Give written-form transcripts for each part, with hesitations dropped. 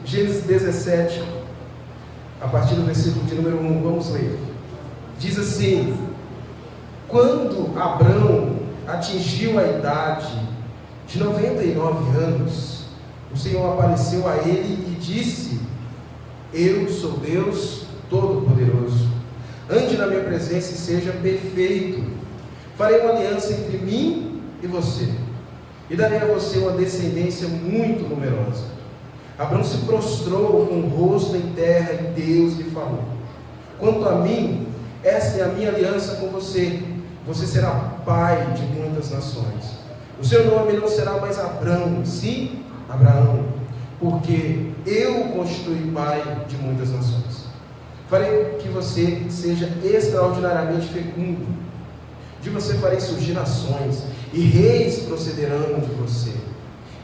Gênesis 17, a partir do versículo de número 1, vamos ler. Diz assim: quando Abrão atingiu a idade de 99 anos, o Senhor apareceu a ele e disse: eu sou Deus Todo-Poderoso, ande na minha presença e seja perfeito. Farei uma aliança entre mim e você, e darei a você uma descendência muito numerosa. Abrão se prostrou com o rosto em terra e Deus lhe falou: quanto a mim, esta é a minha aliança com você. Você será pai de muitas nações. O seu nome não será mais Abrão, sim Abraão, porque eu o constituí pai de muitas nações. Farei que você seja extraordinariamente fecundo. De você farei surgir nações, e reis procederão de você.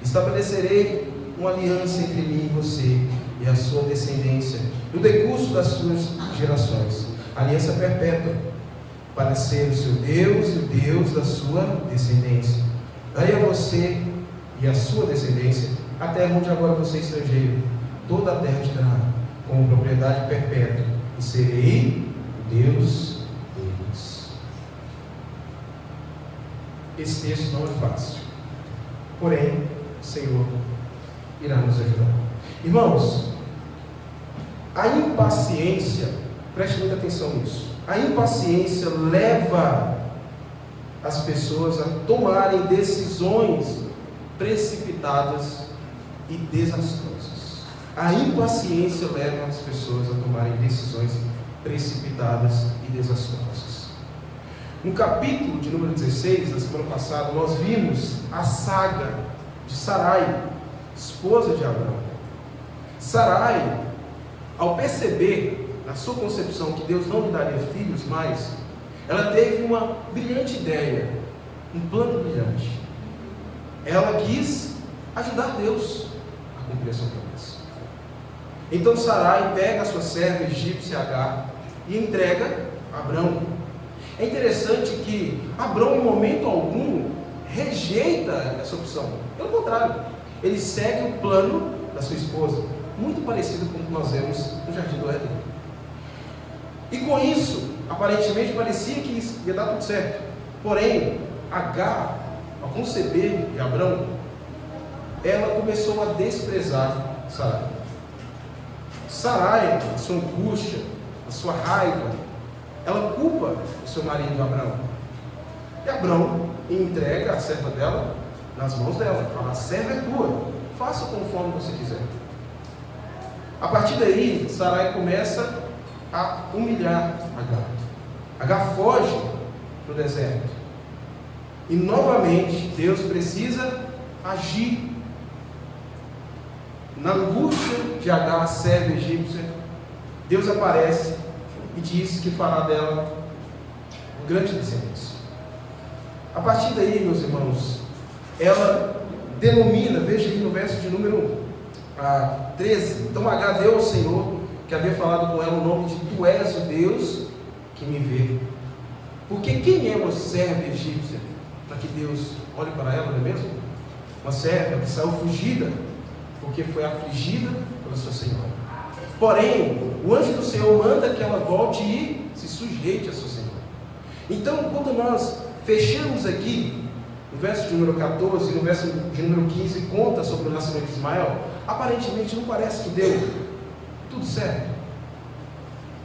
Estabelecerei uma aliança entre mim e você e a sua descendência no decurso das suas gerações, aliança perpétua, para ser o seu Deus e o Deus da sua descendência. Darei a você e a sua descendência a terra onde agora você é estrangeiro, toda a terra de Canaã, como propriedade perpétua, e serei o Deus deles. Esse texto não é fácil, porém o Senhor irá nos ajudar. Irmãos, a impaciência, preste muita atenção nisso, a impaciência leva as pessoas a tomarem decisões precipitadas e desastrosas. A impaciência leva as pessoas a tomarem decisões precipitadas e desastrosas. No capítulo de número 16, da semana passada, nós vimos a saga de Sarai, esposa de Abrão. Sarai, ao perceber na sua concepção que Deus não lhe daria filhos mais, ela teve uma brilhante ideia, um plano brilhante. Ela quis ajudar Deus a cumprir a sua promessa. Então Sarai pega a sua serva egípcia Agar e entrega a Abrão. É interessante que Abrão, em momento algum, rejeita essa opção. Pelo contrário, ele segue o plano da sua esposa, muito parecido com o que nós vemos no Jardim do Éden. E com isso, aparentemente parecia que ia dar tudo certo. Porém, Agar, ao conceber de Abrão, ela começou a desprezar Sarai. Sarai, a sua angústia, a sua raiva, ela culpa o seu marido Abrão. E Abrão entrega a serva dela nas mãos dela. Fala: a serva é tua, faça conforme você quiser. A partir daí, Sarai começa a humilhar Agar. Agar foge para o deserto. E novamente, Deus precisa agir. Na angústia de Agar, a serva egípcia, Deus aparece e diz que fará dela um grande descendência. A partir daí, meus irmãos, ela denomina, veja aí no verso de número 13. Então Agar deu ao Senhor, que havia falado com ela, o nome de: tu és o Deus que me vê. Porque quem é uma serva egípcia para que Deus olhe para ela, não é mesmo? Uma serva que saiu fugida porque foi afligida pela sua senhora. Porém, o anjo do Senhor manda que ela volte e se sujeite a sua senhora. Então, quando nós fechamos aqui no verso de número 14, no verso de número 15, conta sobre o nascimento de Ismael, aparentemente não parece que deu tudo certo.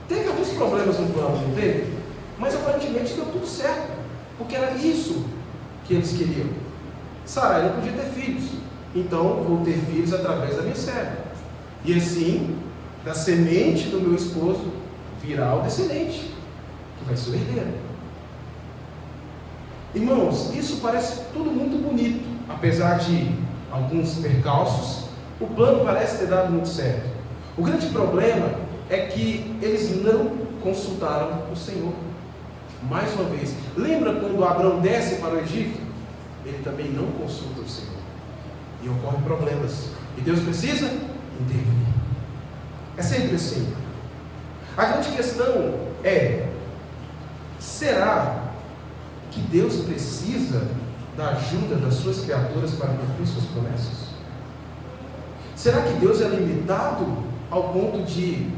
Teve alguns problemas no plano, não teve? Mas aparentemente deu tudo certo, porque era isso que eles queriam. Sarai não podia ter filhos, então vou ter filhos através da minha serva, e assim, da semente do meu esposo virá o descendente, que vai ser o herdeiro. Irmãos, isso parece tudo muito bonito, apesar de alguns percalços, o plano parece ter dado muito certo. O grande problema é que eles não consultaram o Senhor. Mais uma vez, lembra quando Abrão desce para o Egito? Ele também não consulta o Senhor, e ocorrem problemas, e Deus precisa intervir. É sempre assim. A grande questão é: será que Deus precisa da ajuda das suas criaturas para cumprir suas promessas? Será que Deus é limitado ao ponto de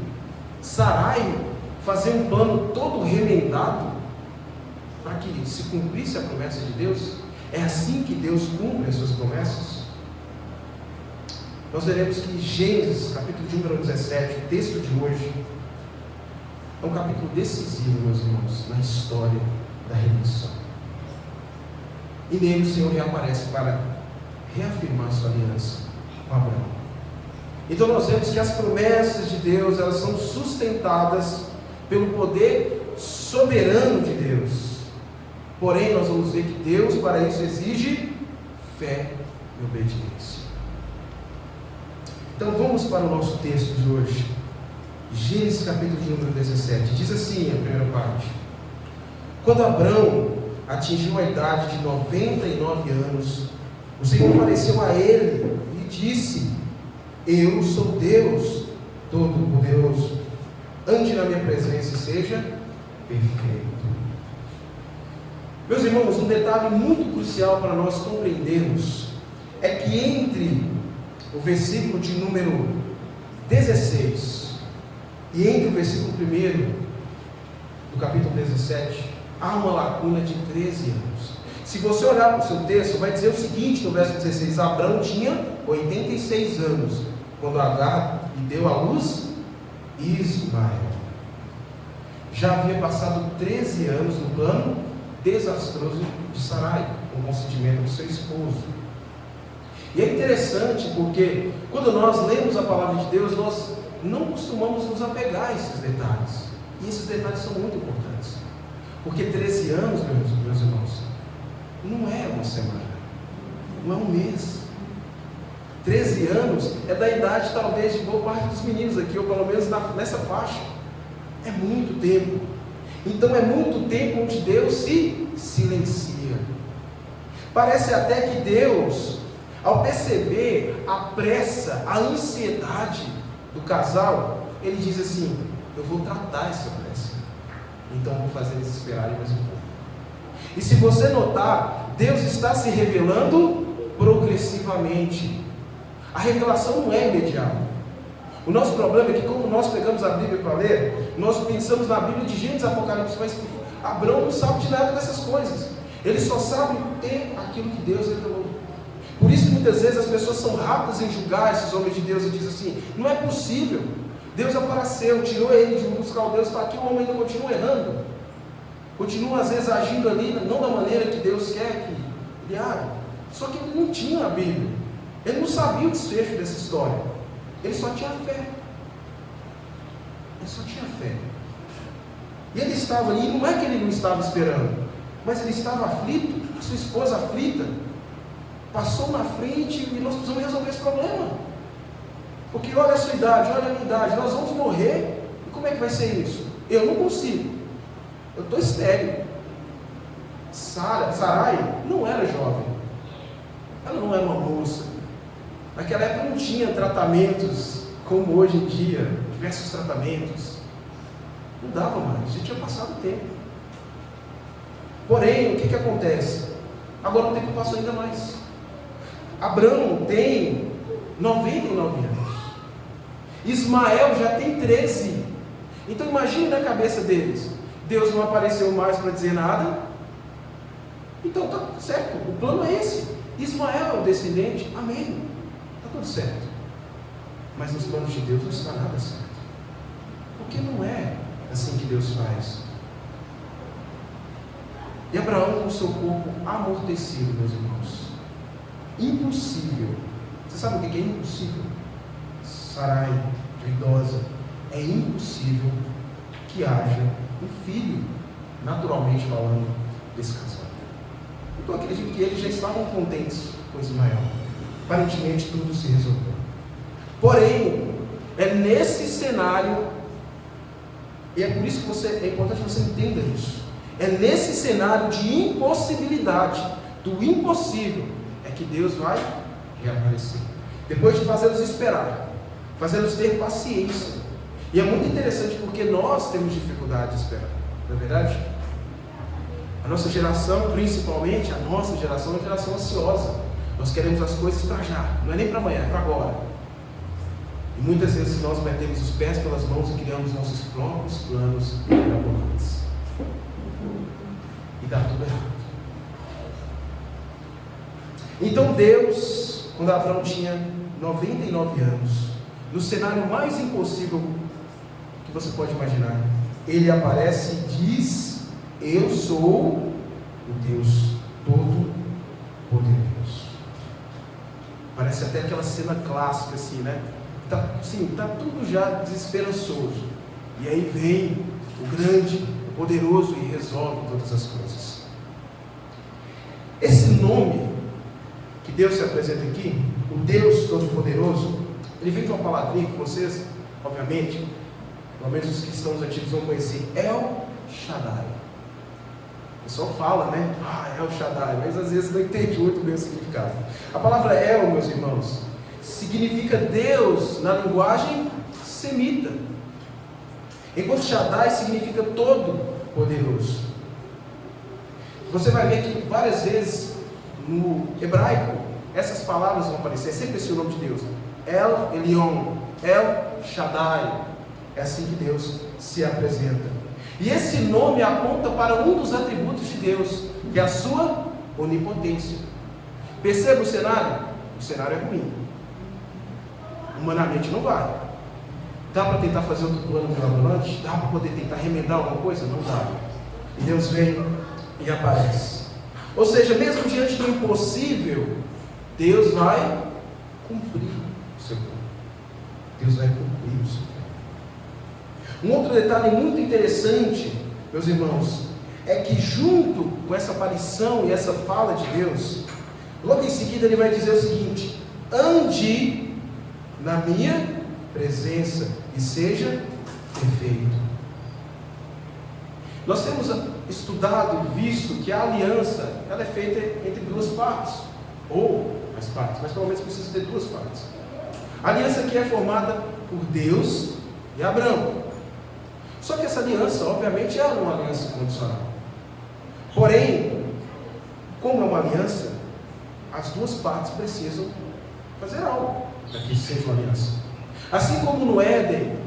Sarai fazer um plano todo remendado para que se cumprisse a promessa de Deus? É assim que Deus cumpre as suas promessas? Nós veremos que Gênesis, capítulo de número 17, o texto de hoje, é um capítulo decisivo, meus irmãos, na história da redenção. E nele o Senhor reaparece para reafirmar sua aliança com Abraão. Então nós vemos que as promessas de Deus, elas são sustentadas pelo poder soberano de Deus. Porém, nós vamos ver que Deus para isso exige fé e obediência. Então vamos para o nosso texto de hoje. Gênesis capítulo de número 17. Diz assim a primeira parte: quando Abrão atingiu a idade de 99 anos, o Senhor apareceu a ele e disse: eu sou Deus Todo-Poderoso, ande na minha presença e seja perfeito. Meus irmãos, um detalhe muito crucial para nós compreendermos é que entre o versículo de número 16 e entre o versículo 1 do capítulo 17, há uma lacuna de 13 anos. Se você olhar para o seu texto, vai dizer o seguinte no verso 16: Abrão tinha 86 anos, quando Agar lhe deu à luz Ismael. Já havia passado 13 anos no plano desastroso de Sarai, com o consentimento do seu esposo. E é interessante porque, quando nós lemos a palavra de Deus, nós não costumamos nos apegar a esses detalhes. E esses detalhes são muito importantes. Porque 13 anos, meus irmãos, não é uma semana, não é um mês. 13 anos é da idade, talvez, de boa parte dos meninos aqui, ou pelo menos nessa faixa. É muito tempo. Então é muito tempo onde Deus se silencia. Parece até que Deus, ao perceber a pressa, a ansiedade do casal, Ele diz assim: eu vou tratar essa pressa, então vou fazer eles esperarem mais um pouco. E se você notar, Deus está se revelando progressivamente. A revelação não é imediata. O nosso problema é que, quando nós pegamos a Bíblia para ler, nós pensamos na Bíblia de Gênesis, Apocalipse, mas Abraão não sabe de nada dessas coisas. Ele só sabe ter aquilo que Deus revelou. Por isso que muitas vezes as pessoas são rápidas em julgar esses homens de Deus e dizem assim: não é possível, Deus apareceu, tirou ele de um dos caldeus, está aqui, o homem ainda continua errando, continua às vezes agindo ali, não da maneira que Deus quer que ele haja. Só que ele não tinha a Bíblia, ele não sabia o desfecho dessa história. Ele só tinha fé. Ele só tinha fé. E ele estava ali, não é que ele não estava esperando, mas ele estava aflito, a sua esposa aflita, passou na frente e nós precisamos resolver esse problema. Porque olha a sua idade, olha a minha idade, nós vamos morrer, e como é que vai ser isso? Eu não consigo, eu estou estéril. Sarai não era jovem, ela não era uma moça. Naquela época não tinha tratamentos como hoje em dia, diversos tratamentos. Não dava mais, já tinha passado o tempo. Porém, o que acontece? Agora o tempo passou ainda mais. Abraão tem 99 anos. Ismael já tem 13. Então imagine na cabeça deles: Deus não apareceu mais para dizer nada. Então tá certo, o plano é esse. Ismael é o descendente, amém. Tudo certo, mas nos planos de Deus não está nada certo, porque não é assim que Deus faz. E Abraão, com o seu corpo amortecido, meus irmãos, impossível. Você sabe o que é impossível? Sarai, idosa, é impossível que haja um filho, naturalmente falando, desse casal. Então eu acredito que eles já estavam contentes com Ismael. Aparentemente tudo se resolveu. Porém, é nesse cenário, e é por isso que é importante que você entenda isso, é nesse cenário de impossibilidade, do impossível, é que Deus vai reaparecer. Depois de fazê-los esperar, fazê-los ter paciência. E é muito interessante porque nós temos dificuldade de esperar, não é verdade? A nossa geração, principalmente a nossa geração, é uma geração ansiosa. Nós queremos as coisas para já, não é nem para amanhã, é para agora. E muitas vezes nós metemos os pés pelas mãos e criamos nossos próprios planos mirabolantes. E dá tudo errado. Então Deus, quando Abraão tinha 99 anos, no cenário mais impossível que você pode imaginar, ele aparece e diz: eu sou o Deus Todo-Poderoso. Parece até aquela cena clássica assim, né? Tá tudo já desesperançoso. E aí vem o grande, o poderoso e resolve todas as coisas. Esse nome que Deus se apresenta aqui, o Deus Todo-Poderoso, ele vem de uma palavrinha que vocês, obviamente, pelo menos os cristãos antigos vão conhecer: El Shaddai. O pessoal fala, né? El Shaddai, mas às vezes não entende muito bem o significado. A palavra El, meus irmãos, significa Deus na linguagem semita, enquanto Shaddai significa todo-poderoso. Você vai ver que várias vezes no hebraico essas palavras vão aparecer, é sempre esse o nome de Deus: El Elyon, El Shaddai. É assim que Deus se apresenta. E esse nome aponta para um dos atributos de Deus, que é a sua onipotência. Perceba o cenário? O cenário é ruim. Humanamente não vai. Dá para tentar fazer outro plano mirabolante? Dá para poder tentar remendar alguma coisa? Não dá. E Deus vem e aparece. Ou seja, mesmo diante do impossível, Deus vai cumprir o seu plano. Deus vai cumprir o seu plano. Um outro detalhe muito interessante, meus irmãos, é que junto com essa aparição e essa fala de Deus, logo em seguida ele vai dizer o seguinte: ande na minha presença e seja perfeito. Nós temos estudado e visto que a aliança, ela é feita entre duas partes, ou mais partes, mas pelo menos precisa ter duas partes. A aliança aqui é formada por Deus e Abraão. Só que essa aliança, obviamente, é uma aliança condicional. Porém, como é uma aliança, as duas partes precisam fazer algo para que seja uma aliança. Assim como no Éden,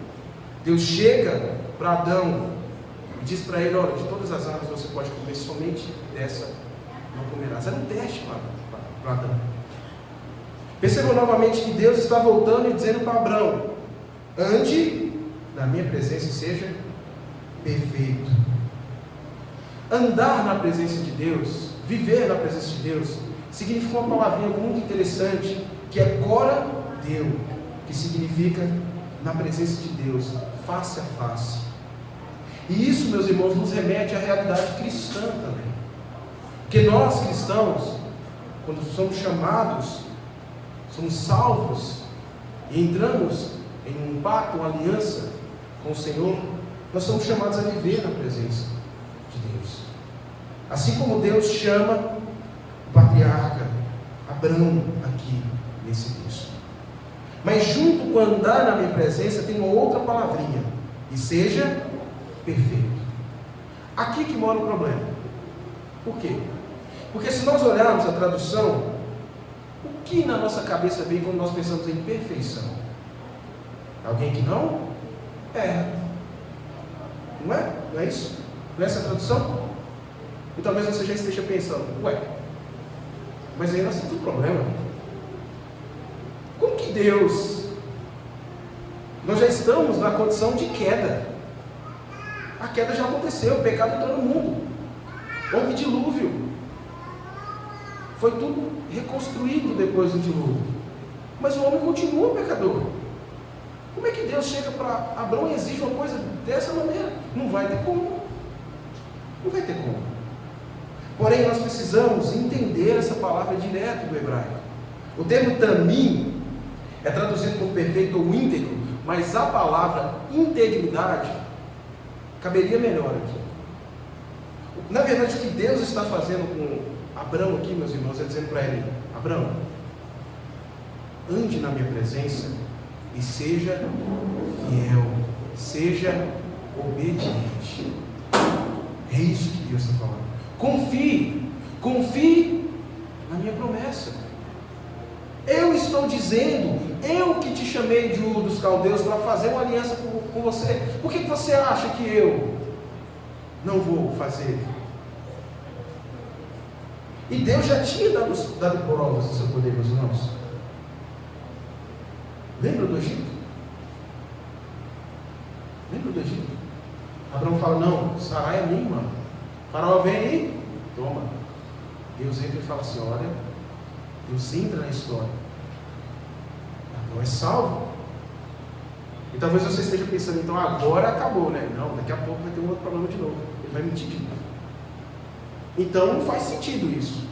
Deus chega para Adão e diz para ele: olha, de todas as árvores você pode comer, somente dessa não comerás. Era um teste para Adão. Percebam novamente que Deus está voltando e dizendo para Abraão: ande na minha presença e seja perfeito. Andar na presença de Deus, viver na presença de Deus, significa uma palavrinha muito interessante, que é Cora-Deu, que significa na presença de Deus, face a face. E isso, meus irmãos, nos remete à realidade cristã também. Porque nós cristãos, quando somos chamados, somos salvos e entramos em um pacto, uma aliança com o Senhor, nós somos chamados a viver na presença de Deus. Assim como Deus chama o patriarca Abraão aqui nesse texto. Mas junto com andar na minha presença tem uma outra palavrinha: e seja perfeito. Aqui que mora o problema. Por quê? Porque se nós olharmos a tradução, o que na nossa cabeça vem quando nós pensamos em perfeição? Alguém que não erra. Não é? Não é isso? Não é essa a tradução? E talvez você já esteja pensando: ué, mas aí nós temos um problema. Como que Deus? Nós já estamos na condição de queda. A queda já aconteceu, o pecado entrou no mundo. Houve dilúvio. Foi tudo reconstruído depois do dilúvio. Mas o homem continua pecador. Como é que Deus chega para Abraão e exige uma coisa dessa maneira? Não vai ter como. Não vai ter como. Porém, nós precisamos entender essa palavra direto do hebraico. O termo tamim é traduzido como perfeito ou íntegro, mas a palavra integridade caberia melhor aqui. Na verdade, o que Deus está fazendo com Abraão aqui, meus irmãos, é dizendo para ele: Abraão, ande na minha presença e seja fiel, seja obediente. É isso que Deus está falando. Confie na minha promessa. Eu estou dizendo, eu que te chamei de Ur dos Caldeus para fazer uma aliança com você. Por que você acha que eu não vou fazer? E Deus já tinha dado provas do seu poder, meus irmãos. Lembra do Egito? Lembra do Egito? Abraão fala, não, Sarai é minha irmã. Faraó vem aí, toma. Deus entra e fala assim, olha, Deus entra na história. Abraão é salvo. E talvez você esteja pensando, então agora acabou, né? Não, daqui a pouco vai ter um outro problema de novo. Ele vai mentir de novo. Então não faz sentido isso.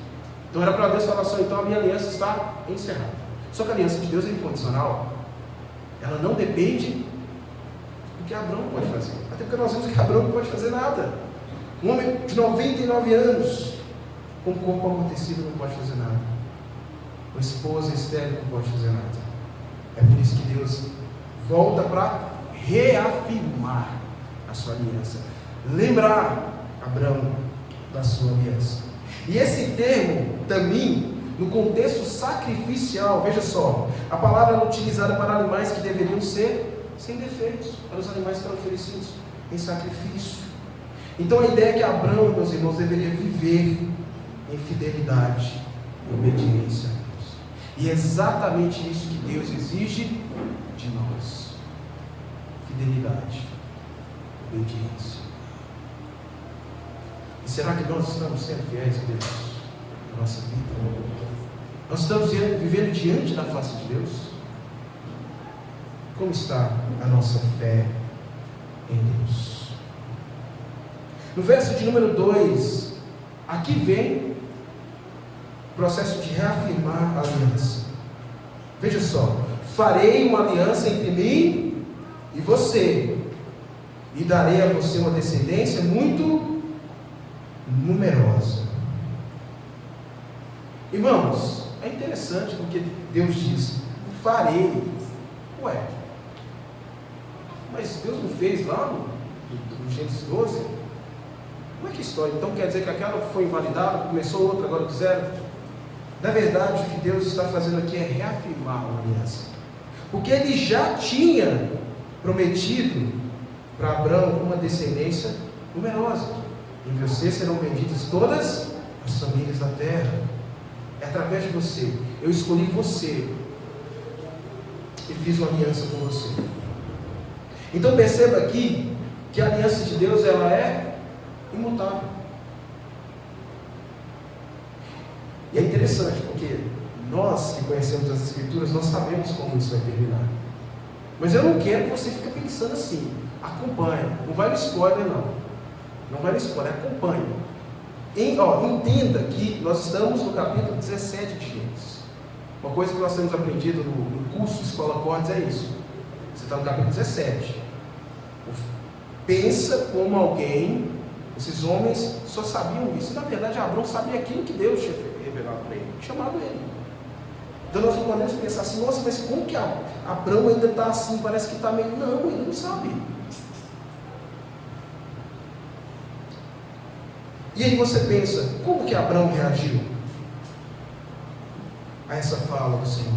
Então era para Deus falar só, então a minha aliança está encerrada. Só que a aliança de Deus é incondicional. Ela não depende do que Abraão pode fazer. Até porque nós vimos que Abraão não pode fazer nada. Um homem de 99 anos, com um corpo amortecido, não pode fazer nada. Uma esposa estéril não pode fazer nada. É por isso que Deus volta para reafirmar a sua aliança. Lembrar Abraão da sua aliança. E esse termo, também, no contexto sacrificial, veja só, a palavra é utilizada para animais que deveriam ser sem defeitos, para os animais que eram oferecidos em sacrifício. Então a ideia é que Abraão, meus irmãos, deveria viver em fidelidade e obediência a Deus. E é exatamente isso que Deus exige de nós: fidelidade, obediência. E será que nós estamos sendo fiéis a Deus na nossa vida? Nós estamos vivendo diante da face de Deus? Como está a nossa fé em Deus? No verso de número 2, aqui vem o processo de reafirmar a aliança. Veja só: farei uma aliança entre mim e você, e darei a você uma descendência muito numerosa. Irmãos, é interessante porque Deus diz, farei. Ué, mas Deus não fez lá no Gênesis 12? Como é que é a história? Então quer dizer que aquela foi invalidada, começou outra, agora do zero? Na verdade, o que Deus está fazendo aqui é reafirmar uma aliança. Porque Ele já tinha prometido para Abraão uma descendência numerosa. Em você serão benditas todas as famílias da terra. É através de você. Eu escolhi você e fiz uma aliança com você. Então perceba aqui que a aliança de Deus, ela é imutável. E é interessante porque nós que conhecemos as Escrituras, nós sabemos como isso vai terminar. Mas eu não quero que você fique pensando assim. Acompanha, não vai no spoiler não. Não vai no spoiler, acompanha. Entenda que nós estamos no capítulo 17 de Gênesis. Uma coisa que nós temos aprendido no curso Escola Cordes é isso. Você está no capítulo 17. Pensa como alguém, esses homens só sabiam isso. Na verdade, Abraão sabia aquilo que Deus tinha revelado para ele, chamado ele. Então nós não podemos pensar assim, nossa, mas como que Abraão ainda está assim, parece que está meio... Não, ele não sabe. E aí você pensa, como que Abraão reagiu a essa fala do Senhor?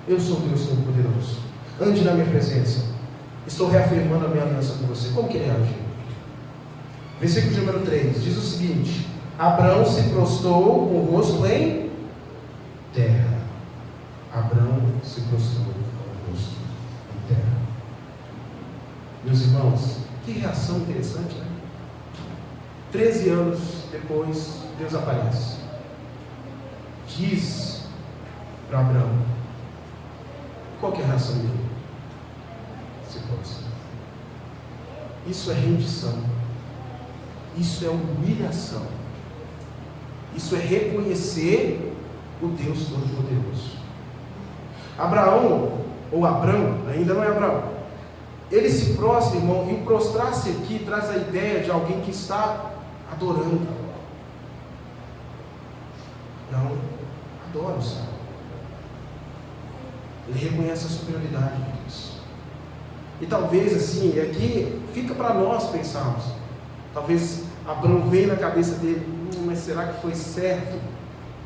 Eu sou Deus Todo-Poderoso, ande na minha presença, estou reafirmando a minha aliança com você. Como que ele reagiu? Versículo número 3, diz o seguinte: Abraão se prostrou com o rosto em terra. Abraão se prostrou com o rosto em terra. Meus irmãos, que reação interessante, né? 13 anos depois, Deus aparece. Diz para Abraão. Qual que é a reação dele? Se prostra. Isso é rendição. Isso é humilhação. Isso é reconhecer o Deus Todo-Poderoso. Abraão, ou Abrão, ainda não é Abraão, ele se prostra, irmão, e prostrar-se aqui traz a ideia de alguém que está adorando. Não, adora o Senhor. Ele reconhece a superioridade de Deus. E talvez assim, aqui fica para nós pensarmos. Talvez Abraão veio na cabeça dele, mas será que foi certo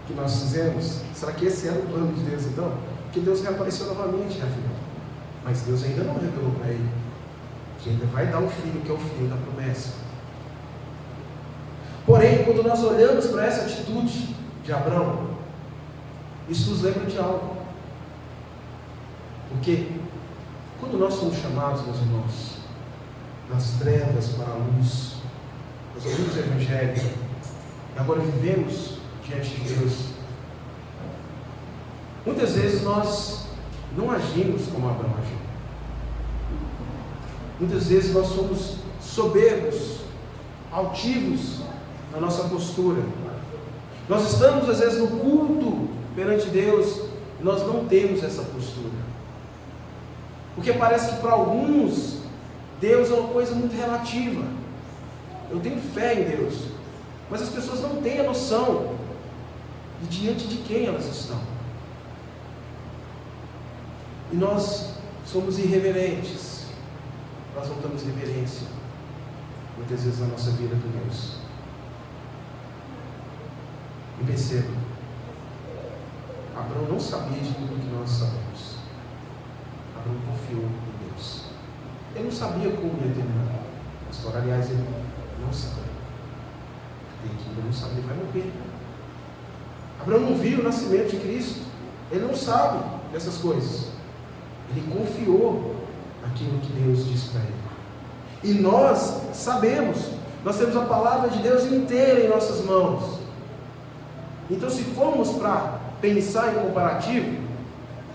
que nós fizemos? Será que esse era o plano de Deus então? Que Deus reapareceu novamente, afinal. Mas Deus ainda não revelou para ele que ainda vai dar um filho, que é o filho da promessa. Porém, quando nós olhamos para essa atitude de Abraão, isso nos lembra de algo. Porque quando nós somos chamados, meus irmãos, das trevas para a luz, nós ouvimos o Evangelho, e agora vivemos diante de Deus, muitas vezes nós não agimos como Abraão agiu. Muitas vezes nós somos soberbos, altivos na nossa postura. Nós estamos às vezes no culto perante Deus e nós não temos essa postura. Porque parece que para alguns Deus é uma coisa muito relativa. Eu tenho fé em Deus, mas as pessoas não têm a noção de diante de quem elas estão. E nós somos irreverentes. Nós não damos reverência muitas vezes na nossa vida com Deus. E perceba, Abraão não sabia de tudo que nós sabemos. Abraão confiou em Deus. Ele não sabia como ia terminar a história. Aliás, ele não sabia. Ele não sabia, ele vai morrer. Abraão não viu o nascimento de Cristo. Ele não sabe dessas coisas. Ele confiou naquilo que Deus disse para ele. E nós sabemos. Nós temos a palavra de Deus inteira em nossas mãos. Então, se formos para pensar em comparativo,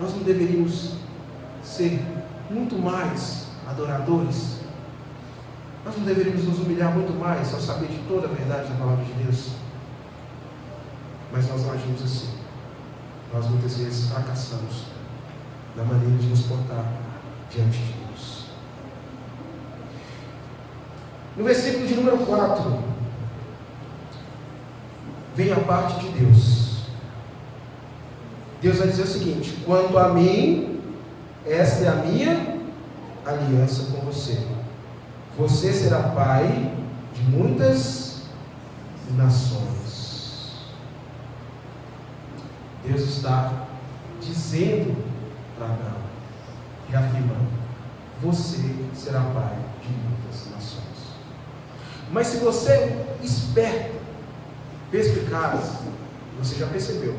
nós não deveríamos ser muito mais adoradores. Nós não deveríamos nos humilhar muito mais ao saber de toda a verdade da palavra de Deus. Mas nós não agimos assim. Nós muitas vezes fracassamos na maneira de nos portar diante de Deus. No versículo de número 4, vem a parte de Deus. Deus vai dizer o seguinte: quanto a mim, esta é a minha aliança com você. Você será pai de muitas nações. Deus está dizendo para Abraão, reafirmando: você será pai de muitas nações. Mas se você é esperto, perspicaz, você já percebeu.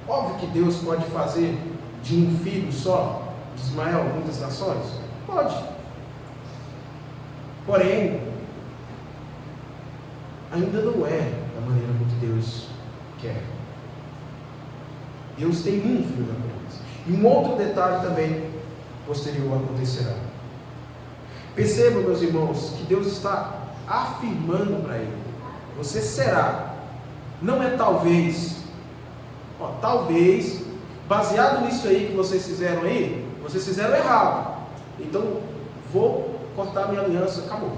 Óbvio que Deus pode fazer de um filho só de Ismael muitas nações? Pode. Porém, ainda não é da maneira como Deus quer. Deus tem um filho da promessa. E um outro detalhe também posterior acontecerá. Percebam, meus irmãos, que Deus está afirmando para ele: você será. Não é talvez. Talvez, baseado nisso aí que vocês fizeram aí, vocês fizeram errado. Então, vou cortar minha aliança, acabou.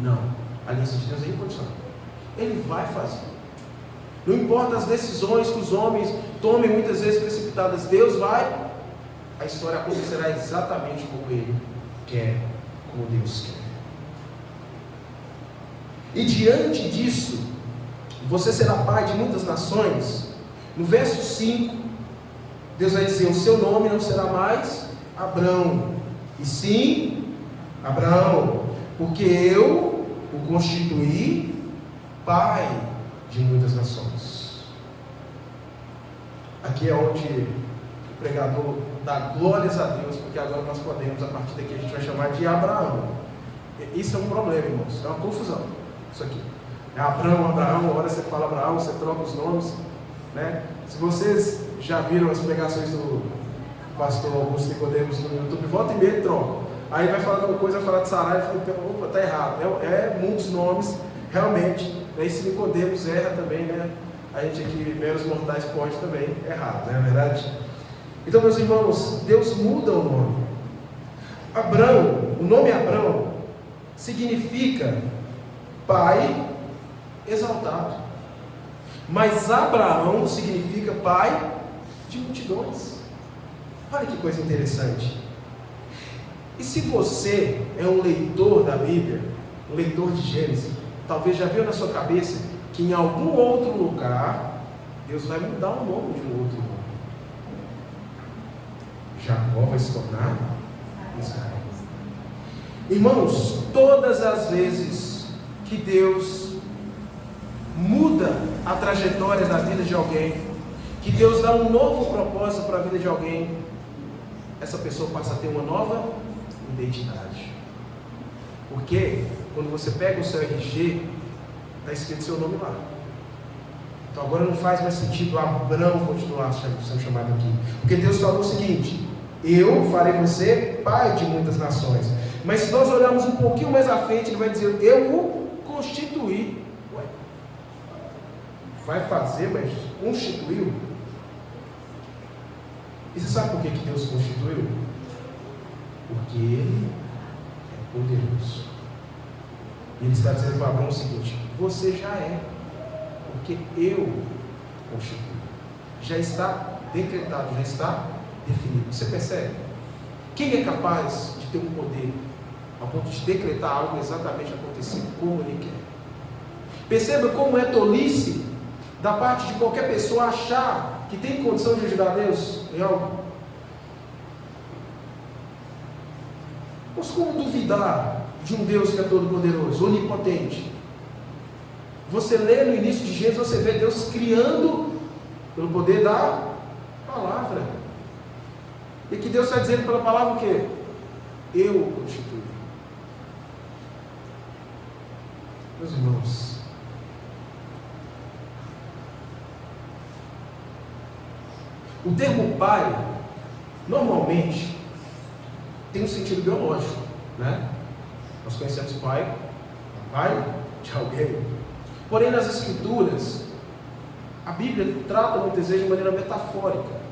Não. A aliança de Deus é incondicional. Ele vai fazer. Não importa as decisões que os homens tomem muitas vezes precipitadas, Deus vai. A história acontecerá exatamente como Ele quer, como Deus quer. E diante disso, você será pai de muitas nações. No verso 5, Deus vai dizer: o seu nome não será mais Abrão, e sim Abraão, porque eu o constituí pai de muitas nações. Aqui é onde o pregador dá glórias a Deus, porque agora nós podemos, a partir daqui a gente vai chamar de Abraão. Isso é um problema, irmãos, é uma confusão. Isso aqui é Abraão, uma hora você fala Abraão, você troca os nomes, né? Se vocês já viram as pregações do pastor Augusto Nicodemos no YouTube, volta e meia e troca. Aí vai falar de uma coisa, vai falar de Sarai, e fala: opa, está errado. É muitos nomes, realmente, né? E se Nicodemos erra também, né? A gente aqui, meros mortais, pode também errar, não é verdade? Então, meus irmãos, Deus muda o nome. Abrão, o nome Abrão significa pai exaltado. Mas Abraão significa pai de multidões. Olha que coisa interessante. E se você é um leitor da Bíblia, um leitor de Gênesis, talvez já viu na sua cabeça que em algum outro lugar Deus vai mudar o nome de um outro nome. Jacó vai se tornar Israel. Irmãos, todas as vezes que Deus muda a trajetória da vida de alguém, que Deus dá um novo propósito para a vida de alguém, essa pessoa passa a ter uma nova identidade. Porque quando você pega o seu RG, está escrito seu nome lá. Então agora não faz mais sentido Abrão continuar sendo chamado aqui. Porque Deus falou o seguinte: eu farei você pai de muitas nações. Mas se nós olharmos um pouquinho mais à frente, ele vai dizer: eu o constituí. Ué, vai fazer, mas constituiu? E você sabe por que Deus constituiu? Porque Ele é poderoso. E Ele está dizendo para Abraão o seguinte: você já é, porque eu constituí. Já está decretado, já está definido. Você percebe? Quem é capaz de ter um poder ao ponto de decretar algo exatamente acontecer como Ele quer? Perceba como é tolice da parte de qualquer pessoa achar que tem condição de ajudar Deus em algo. Mas como duvidar de um Deus que é todo poderoso, onipotente? Você lê no início de Gênesis, você vê Deus criando pelo poder da palavra. E que Deus está dizendo pela palavra o quê? Eu o constituí. Meus irmãos, o termo pai, normalmente, tem um sentido biológico, né? Nós conhecemos pai de alguém. Porém, nas Escrituras, a Bíblia trata muitas vezes de maneira metafórica.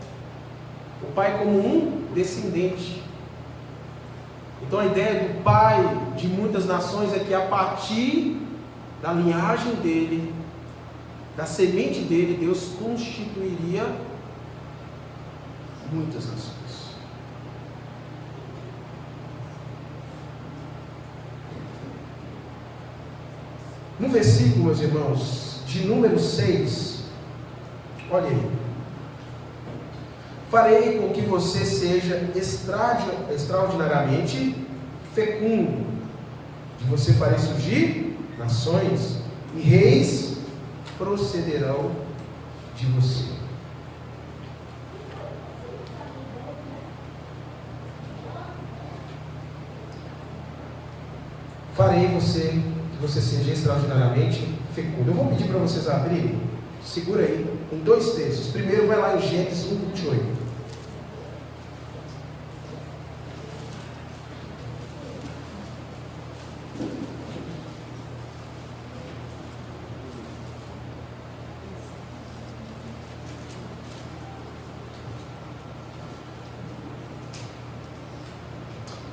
O pai como um descendente. Então a ideia do pai de muitas nações é que a partir da linhagem dele, da semente dele, Deus constituiria muitas nações. No versículo, meus irmãos, de número 6, olha aí: farei com que você seja extraordinariamente fecundo, de você farei surgir nações, e reis procederão de você. Farei que você seja extraordinariamente fecundo. Eu vou pedir para vocês abrirem, segura aí, em 2 textos. Primeiro vai lá em Gênesis 1:28.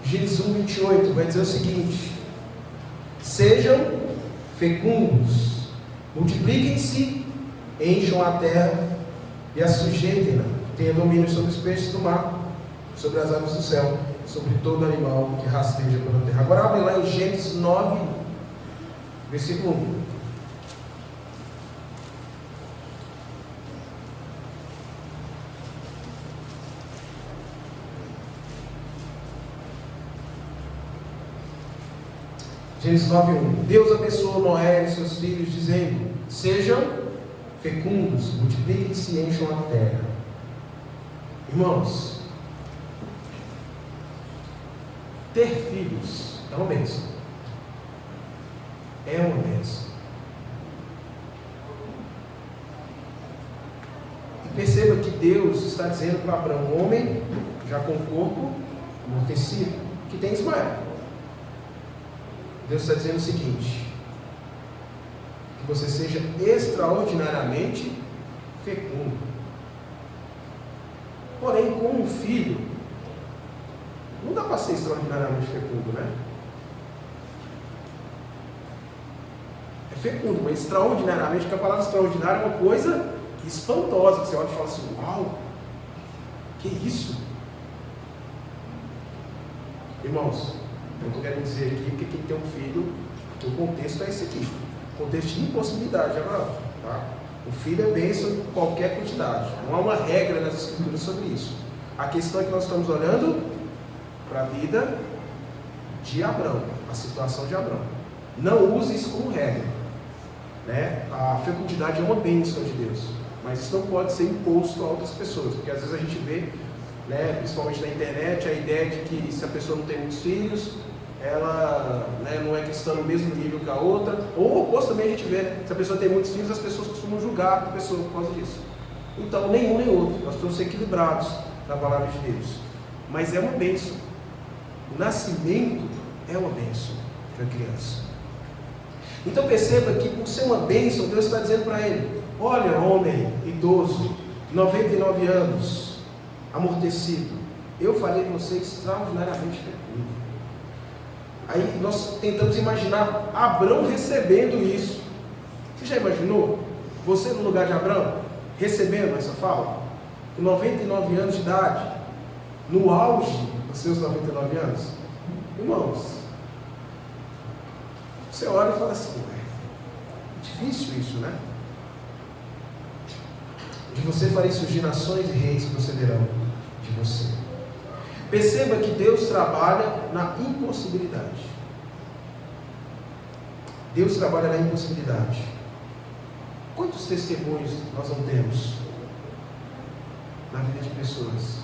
Gênesis 1:28 vai dizer o seguinte: sejam fecundos, multipliquem-se, encham a terra e a sujeitem-na, tenha domínio sobre os peixes do mar, sobre as aves do céu, sobre todo animal que rasteja pela terra. Agora abre lá em Gênesis 9, versículo 1. Gênesis 9:1. Deus abençoou Noé e seus filhos, dizendo: sejam fecundos, multipliquem-se e encham a terra. Irmãos, ter filhos é uma bênção. É uma bênção. E perceba que Deus está dizendo para Abraão, um homem já com corpo amortecido, que tem Ismael. Deus está dizendo o seguinte: que você seja extraordinariamente fecundo. Porém, com um filho, não dá para ser extraordinariamente fecundo, né? É fecundo, mas extraordinariamente, porque a palavra extraordinária é uma coisa espantosa, que você olha e fala assim: uau, que isso? Irmãos, eu estou querendo dizer aqui que quem tem um filho, o contexto é esse aqui, o contexto de impossibilidade de Abraão, tá? O filho é bênção em qualquer quantidade. Não há uma regra nas Escrituras sobre isso. A questão é que nós estamos olhando para a vida de Abrão, a situação de Abrão. Não use isso como regra, né? A fecundidade é uma bênção de Deus, mas isso não pode ser imposto a outras pessoas, porque às vezes a gente vê, né, principalmente na internet, a ideia de que se a pessoa não tem muitos filhos, ela, né, não é cristã no mesmo nível que a outra, ou o oposto também a gente vê, né? Se a pessoa tem muitos filhos, as pessoas costumam julgar a pessoa por causa disso. Então, nenhum nem outro, nós precisamos ser equilibrados na palavra de Deus, mas é uma bênção. O nascimento é uma bênção para a criança. Então perceba que por ser uma bênção, Deus está dizendo para ele: olha, homem idoso, 99 anos, amortecido, eu farei de você extraordinariamente fecundo. Aí nós tentamos imaginar Abrão recebendo isso. Você já imaginou? Você no lugar de Abrão, recebendo essa fala? Com 99 anos de idade, no auge dos seus 99 anos? Irmãos, você olha e fala assim: difícil isso, né? De você farei surgir nações e reis procederão de você. Perceba que Deus trabalha na impossibilidade. Deus trabalha na impossibilidade. Quantos testemunhos nós não temos na vida de pessoas?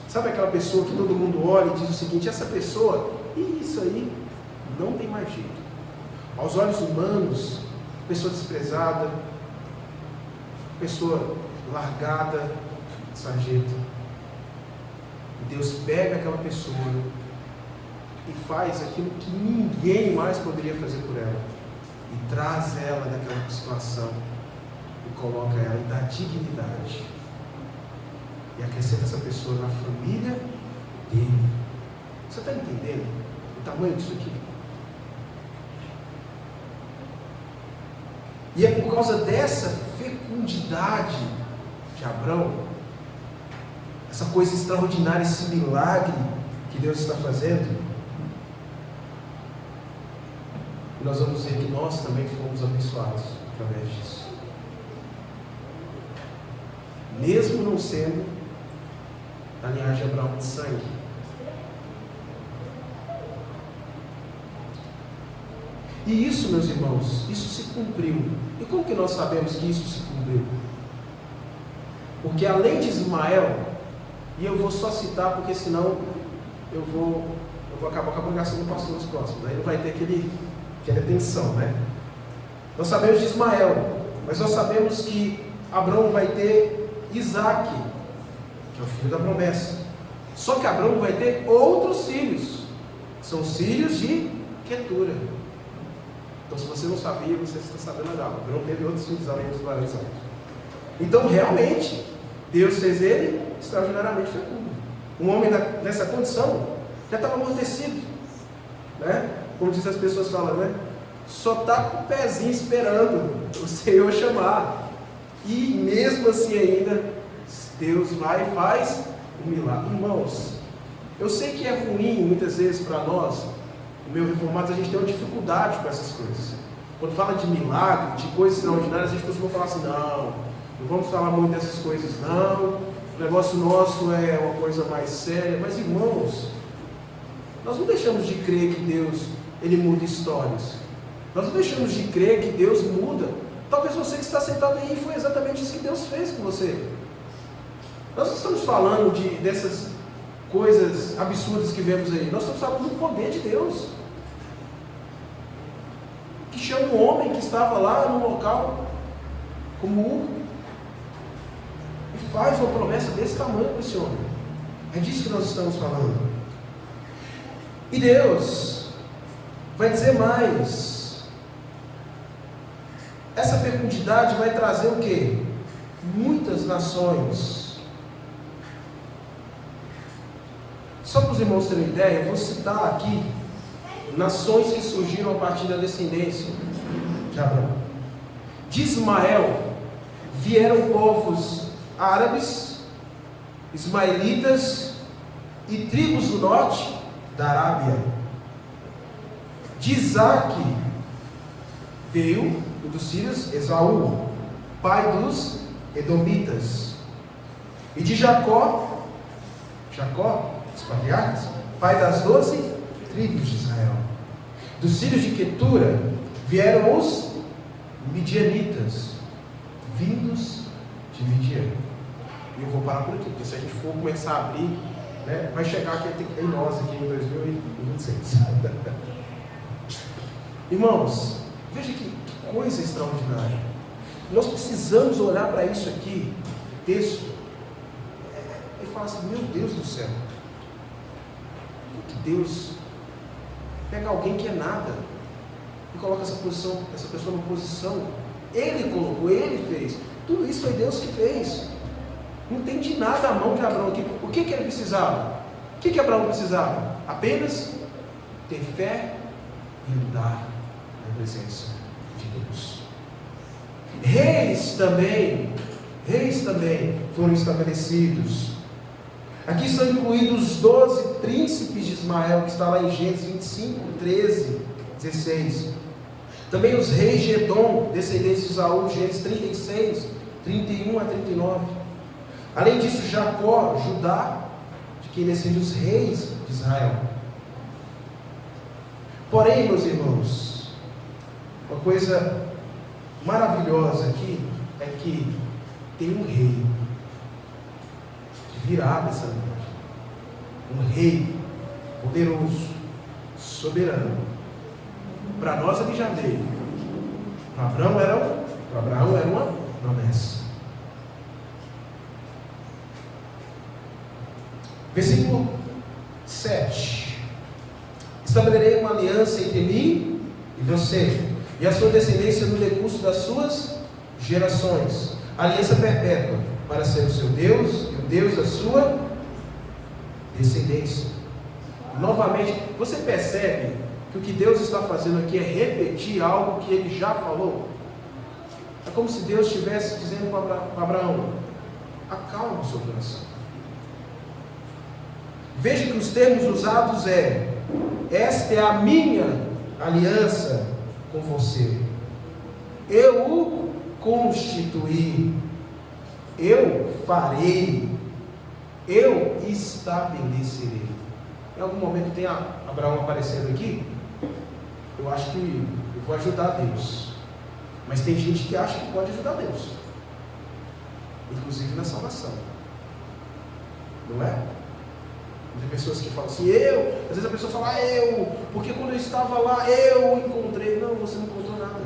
Sabe aquela pessoa que todo mundo olha e diz o seguinte: essa pessoa, isso aí não tem mais jeito. Aos olhos humanos, pessoa desprezada, pessoa largada, sarjeta. E Deus pega aquela pessoa e faz aquilo que ninguém mais poderia fazer por ela, e traz ela daquela situação e coloca ela e dá dignidade e acrescenta essa pessoa na família dele. Você está entendendo o tamanho disso aqui? E é por causa dessa fecundidade de Abrão, essa coisa extraordinária, esse milagre que Deus está fazendo, e nós vamos ver que nós também fomos abençoados através disso. Mesmo não sendo a linhagem de Abraão de sangue. E isso, meus irmãos, isso se cumpriu. E como que nós sabemos que isso se cumpriu? Porque além de Ismael, e eu vou só citar porque senão eu vou acabar com a pregação do pastor nos próximos, aí não vai ter aquela tensão, né? Nós sabemos de Ismael, mas nós sabemos que Abraão vai ter Isaque, que é o filho da promessa. Só que Abraão vai ter outros filhos, são os filhos de Quetura. Então, se você não sabia, você está sabendo agora. Abraão teve outros filhos além dos varões. Então, realmente, Deus fez ele extraordinariamente fecundo. Um homem nessa condição já estava amortecido, né? Como diz as pessoas falam, né? Só está com o pezinho esperando o Senhor chamar. E mesmo assim ainda, Deus vai e faz um milagre. Irmãos, eu sei que é ruim muitas vezes para nós, no meio reformado, a gente tem uma dificuldade com essas coisas. Quando fala de milagre, de coisas extraordinárias, a gente costuma falar assim: não vamos falar muito dessas coisas, não. O negócio nosso é uma coisa mais séria. Mas, irmãos, nós não deixamos de crer que Deus, Ele muda histórias. Nós não deixamos de crer que Deus muda. Talvez você que está sentado aí, foi exatamente isso que Deus fez com você. Nós não estamos falando dessas coisas absurdas que vemos aí. Nós estamos falando do poder de Deus, que chama um homem que estava lá no local como Hugo e faz uma promessa desse tamanho para esse homem. É disso que nós estamos falando. E Deus vai dizer mais. Essa fecundidade vai trazer o quê? Muitas nações. Só para os irmãos terem uma ideia, eu vou citar aqui nações que surgiram a partir da descendência de Abraão. De Ismael vieram povos árabes, ismaelitas e tribos do norte da Arábia. De Isaque veio o dos filhos, Esaú, pai dos Edomitas. E de Jacó, os patriarcas, pai das 12 tribos de Israel. Dos filhos de Quetura vieram os midianitas, vindos de Midian. E eu vou parar por aqui, porque se a gente for começar a abrir, né, vai chegar aqui em nós aqui em 2026. Irmãos, veja que coisa extraordinária. Nós precisamos olhar para isso aqui, texto, e falar assim: meu Deus do céu, como que Deus pega alguém que é nada e coloca essa pessoa numa posição? Ele colocou, ele fez. Tudo isso foi Deus que fez. Não tem de nada a mão de Abraão aqui. O que ele precisava? O que Abraão precisava? Apenas ter fé e andar na presença de Deus. Reis também foram estabelecidos. Aqui estão incluídos os 12 príncipes de Ismael, que está lá em Gênesis 25, 13, 16. Também os reis de Edom, descendentes de Esaú, Gênesis 36, 31 a 39. Além disso, Jacó, Judá, de quem descende os reis de Israel. Porém, meus irmãos, uma coisa maravilhosa aqui é que tem um rei que virá dessa linhagem. Um rei poderoso, soberano. Para nós ele já veio. Para Abraão era uma promessa. Versículo 7. Estabelecerei uma aliança entre mim e você, e a sua descendência no decurso das suas gerações. Aliança perpétua, para ser o seu Deus e o Deus da sua descendência. Novamente, você percebe que o que Deus está fazendo aqui é repetir algo que ele já falou? É como se Deus estivesse dizendo para Abraão: acalma o seu coração. Veja que os termos usados esta é a minha aliança com você. Eu o constituí, eu farei, eu estabelecerei. Em algum momento tem Abraão aparecendo aqui. Eu acho que eu vou ajudar Deus, mas tem gente que acha que pode ajudar Deus, inclusive na salvação, não é? Tem pessoas que falam assim: às vezes a pessoa fala: porque quando eu estava lá eu encontrei. Não, você não encontrou nada.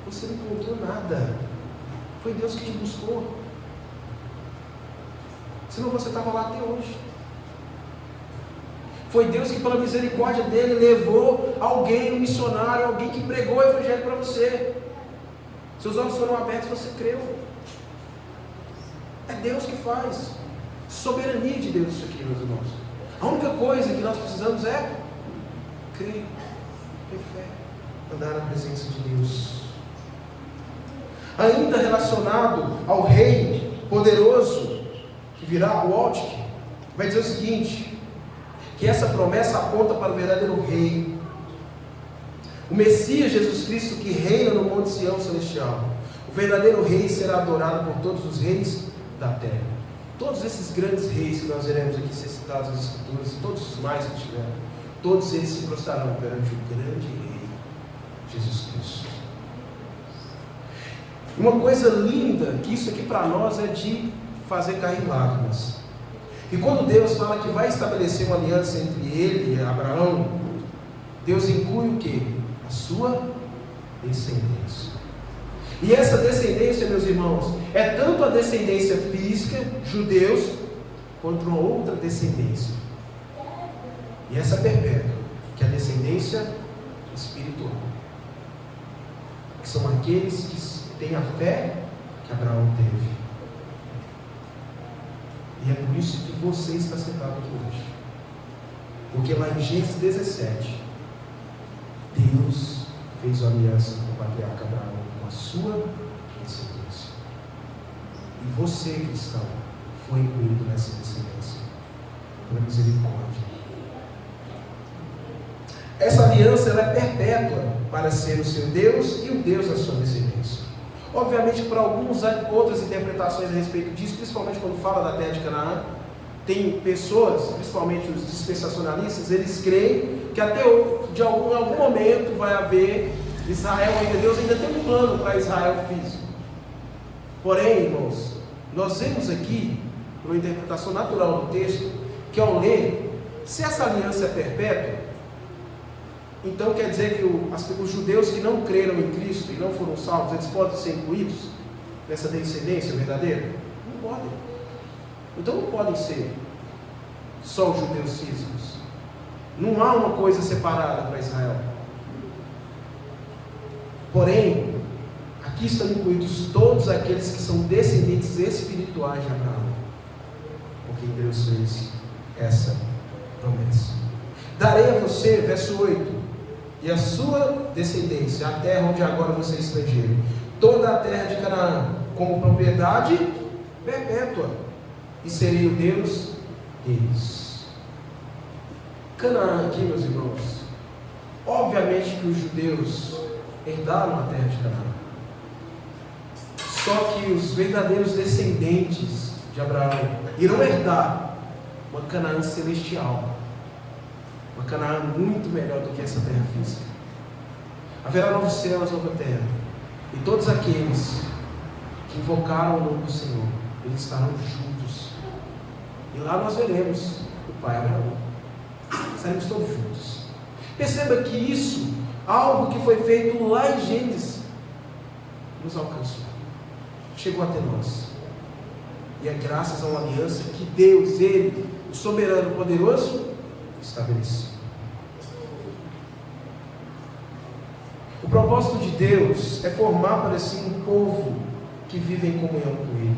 Você não encontrou nada. Foi Deus que te buscou. Senão você estava lá até hoje. Foi Deus que, pela misericórdia dele, levou alguém, um missionário, alguém que pregou o evangelho para você. Seus olhos foram abertos e você creu. É Deus que faz. Soberania de Deus isso aqui, meus irmãos. A única coisa que nós precisamos é crer, ter fé, andar na presença de Deus. Ainda relacionado ao rei poderoso que virá, o Waltke, vai dizer o seguinte: que essa promessa aponta para o verdadeiro rei, o Messias Jesus Cristo, que reina no Monte Sião Celestial. O verdadeiro rei será adorado por todos os reis da terra. Todos esses grandes reis que nós veremos aqui ser citados nas Escrituras, e todos os mais que tiveram, todos eles se prostrarão perante o grande rei Jesus Cristo. Uma coisa linda, que isso aqui para nós é de fazer cair lágrimas. E quando Deus fala que vai estabelecer uma aliança entre ele e Abraão, Deus inclui o quê? A sua descendência. E essa descendência, meus irmãos, é tanto a descendência física, judeus, quanto uma outra descendência. E essa é perpétua, que é a descendência espiritual. Que são aqueles que têm a fé que Abraão teve. E é por isso que você está sentado aqui hoje. Porque lá em Gênesis 17, Deus fez uma aliança com o patriarca Abraão, com a sua descendência. E você, cristão, foi incluído nessa descendência, pela misericórdia. Essa aliança ela é perpétua. para ser o seu Deus e o Deus da sua descendência. Obviamente, por algumas outras interpretações a respeito disso, principalmente quando fala da terra de Canaã, tem pessoas, principalmente os dispensacionalistas, eles creem que até em algum momento vai haver Israel ainda, Deus ainda tem um plano para Israel físico. Porém, irmãos, nós vemos aqui, por uma interpretação natural do texto, que ao ler, se essa aliança é perpétua, então quer dizer que os judeus que não creram em Cristo e não foram salvos, eles podem ser incluídos nessa descendência verdadeira? Não podem. Então não podem ser só os judeus físicos. Não há uma coisa separada para Israel. Porém, aqui estão incluídos todos aqueles que são descendentes espirituais de Abraão, porque Deus fez essa promessa. Darei a você, verso 8, e a sua descendência, a terra onde agora você é estrangeiro, toda a terra de Canaã, como propriedade perpétua, e serei o Deus deles. Canaã aqui, meus irmãos, obviamente que os judeus herdaram a terra de Canaã, só que os verdadeiros descendentes de Abraão irão herdar uma Canaã celestial, uma Canaã muito melhor do que essa terra física. Haverá novos céus, nova terra, e todos aqueles que invocaram o nome do Senhor, eles estarão juntos, e lá nós veremos o Pai Abraão, estaremos todos juntos. Perceba que isso, algo que foi feito lá em Gênesis, nos alcançou, chegou até nós, e é graças a uma aliança que Deus, Ele, o soberano poderoso, estabeleceu. O propósito de Deus é formar para si um povo que vive em comunhão com Ele.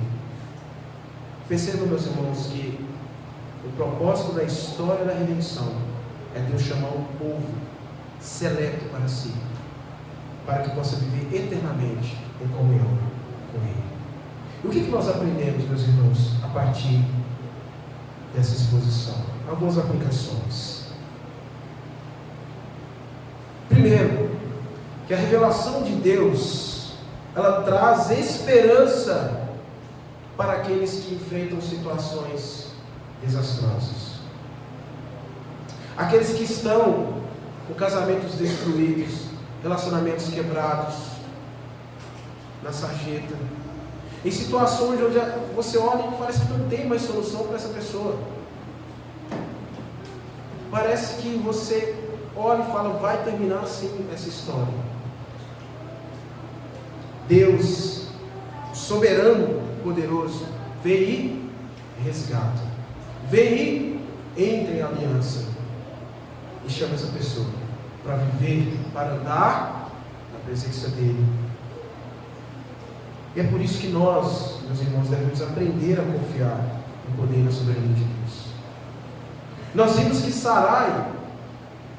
Percebam, meus irmãos, que o propósito da história da redenção é Deus chamar um povo seleto para si, para que possa viver eternamente em comunhão com Ele. E o que nós aprendemos, meus irmãos, a partir dessa exposição? Algumas aplicações. Primeiro, que a revelação de Deus, ela traz esperança para aqueles que enfrentam situações desastrosas. Aqueles que estão com casamentos destruídos, relacionamentos quebrados, na sarjeta, em situações onde você olha e parece que não tem mais solução para essa pessoa. Parece que você olha e fala, vai terminar assim essa história. Deus, soberano, poderoso, vem e resgata. Vem e entra em aliança. E chama essa pessoa para viver, para andar na presença dEle. E é por isso que nós, meus irmãos, devemos aprender a confiar no poder e na soberania de Deus. Nós vimos que Sarai,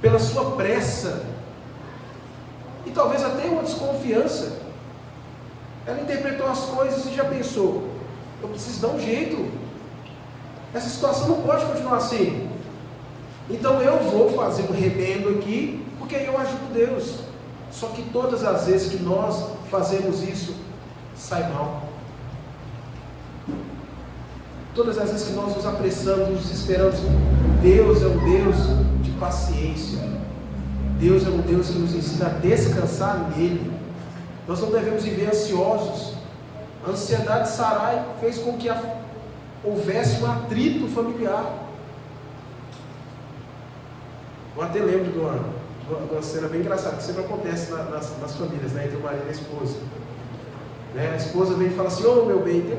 pela sua pressa, e talvez até uma desconfiança, ela interpretou as coisas e já pensou, eu preciso dar um jeito, essa situação não pode continuar assim, então eu vou fazer um rebendo aqui, porque eu ajudo Deus. Só que todas as vezes que nós fazemos isso, sai mal. Todas as vezes que nós nos apressamos, nos desesperamos, Deus é um Deus de paciência. Deus é um Deus que nos ensina a descansar nele. Nós não devemos viver ansiosos. A ansiedade de Sarai fez com que houvesse um atrito familiar. Eu até lembro de uma cena bem engraçada, que sempre acontece nas famílias, né, entre o marido e a esposa. Né, a esposa vem e fala assim, ô meu bem,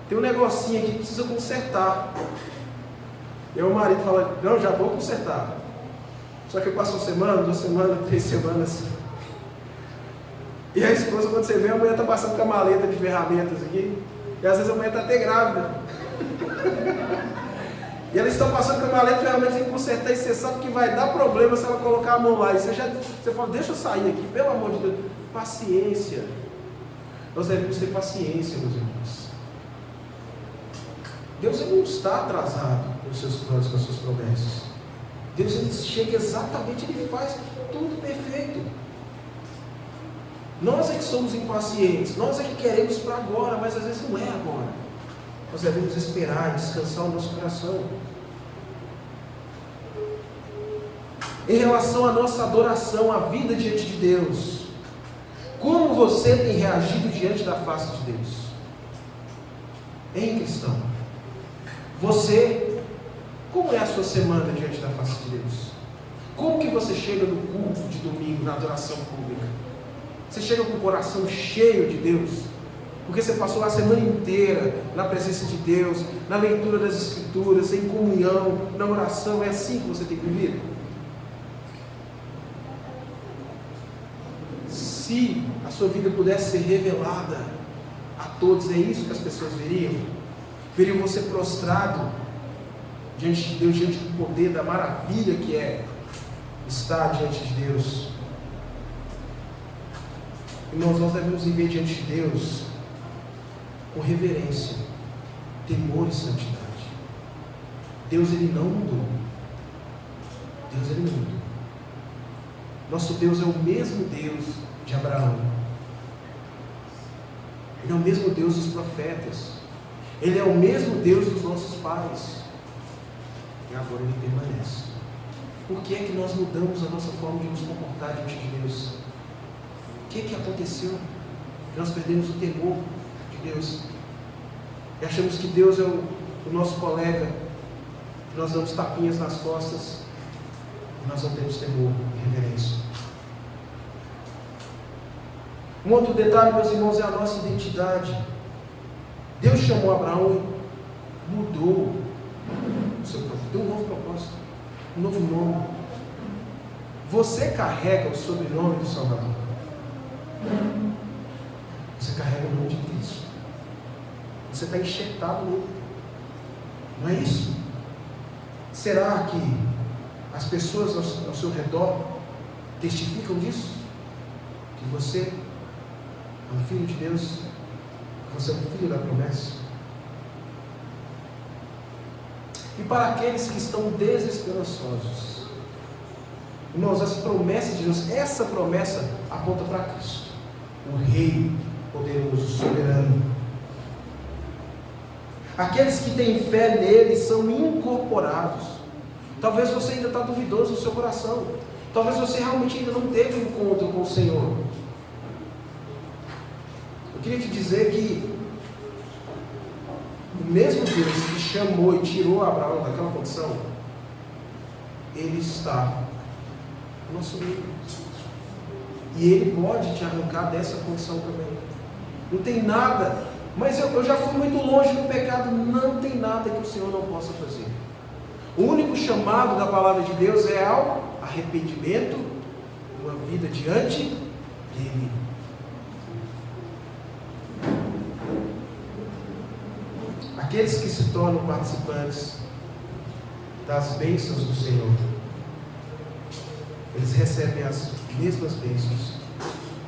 tem um negocinho aqui que precisa consertar. E o marido fala, não, já vou consertar. Só que passou semana, 2 semanas, 3 semanas. E a esposa, quando você vê, a mulher está passando com a maleta de ferramentas aqui. E às vezes a mulher está até grávida. E elas estão passando com a maleta de ferramentas em consertar. E você sabe que vai dar problema se ela colocar a mão lá. E você fala, deixa eu sair aqui, pelo amor de Deus. Paciência. Nós devemos ter paciência, meus irmãos. Deus ele não está atrasado com os seus planos, com as suas promessas. Deus ele chega exatamente, ele faz tudo perfeito. Nós é que somos impacientes, nós é que queremos para agora, mas às vezes não é agora. Nós devemos esperar e descansar o nosso coração. Em relação à nossa adoração, à vida diante de Deus, como você tem reagido diante da face de Deus? Em cristão, você, como é a sua semana diante da face de Deus? Como que você chega no culto de domingo, na adoração pública? Você chega com o coração cheio de Deus? Porque você passou a semana inteira na presença de Deus, na leitura das Escrituras, em comunhão, na oração. É assim que você tem vivido? Se a sua vida pudesse ser revelada a todos, é isso que as pessoas veriam? Veriam você prostrado diante de Deus, diante do poder, da maravilha que é estar diante de Deus. Irmãos, nós devemos viver diante de Deus com reverência, temor e santidade. Deus, Ele não mudou. Deus, Ele não mudou. Nosso Deus é o mesmo Deus de Abraão. Ele é o mesmo Deus dos profetas. Ele é o mesmo Deus dos nossos pais. E agora Ele permanece. Por que é que nós mudamos a nossa forma de nos comportar diante de Deus? O que aconteceu? Que nós perdemos o temor de Deus. E achamos que Deus é o nosso colega, que nós damos tapinhas nas costas, e nós não temos temor e reverência. Um outro detalhe, meus irmãos, é a nossa identidade. Deus chamou Abraão e mudou o seu propósito, deu um novo propósito, um novo nome. Você carrega o sobrenome do Salvador. Você carrega o nome de Cristo. Você está enxertado nele. Não é isso? Será que as pessoas ao seu redor testificam disso? Que você é um filho de Deus? Que você é um filho da promessa? E para aqueles que estão desesperançosos, irmãos, as promessas de Deus, essa promessa aponta para Cristo, o Rei poderoso, soberano. Aqueles que têm fé nele são incorporados. Talvez você ainda está duvidoso no seu coração. Talvez você realmente ainda não teve um encontro com o Senhor. Eu queria te dizer que o mesmo Deus que chamou e tirou Abraão daquela condição, Ele está no nosso meio. E Ele pode te arrancar dessa condição também. Não tem nada, mas eu já fui muito longe no pecado. Não tem nada que o Senhor não possa fazer. O único chamado da palavra de Deus é ao arrependimento, uma vida diante dEle. Aqueles que se tornam participantes das bênçãos do Senhor, eles recebem as mesmas bênçãos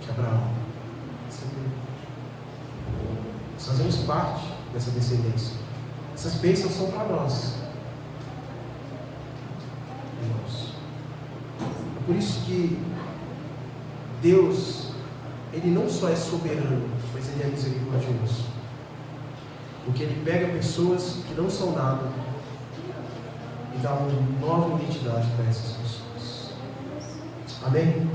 que Abraão recebeu. Nós fazemos parte dessa descendência. Essas bênçãos são para nós, irmãos. É por isso que Deus, Ele não só é soberano, mas Ele é misericordioso. Porque Ele pega pessoas que não são nada e dá uma nova identidade para essas pessoas. Amém?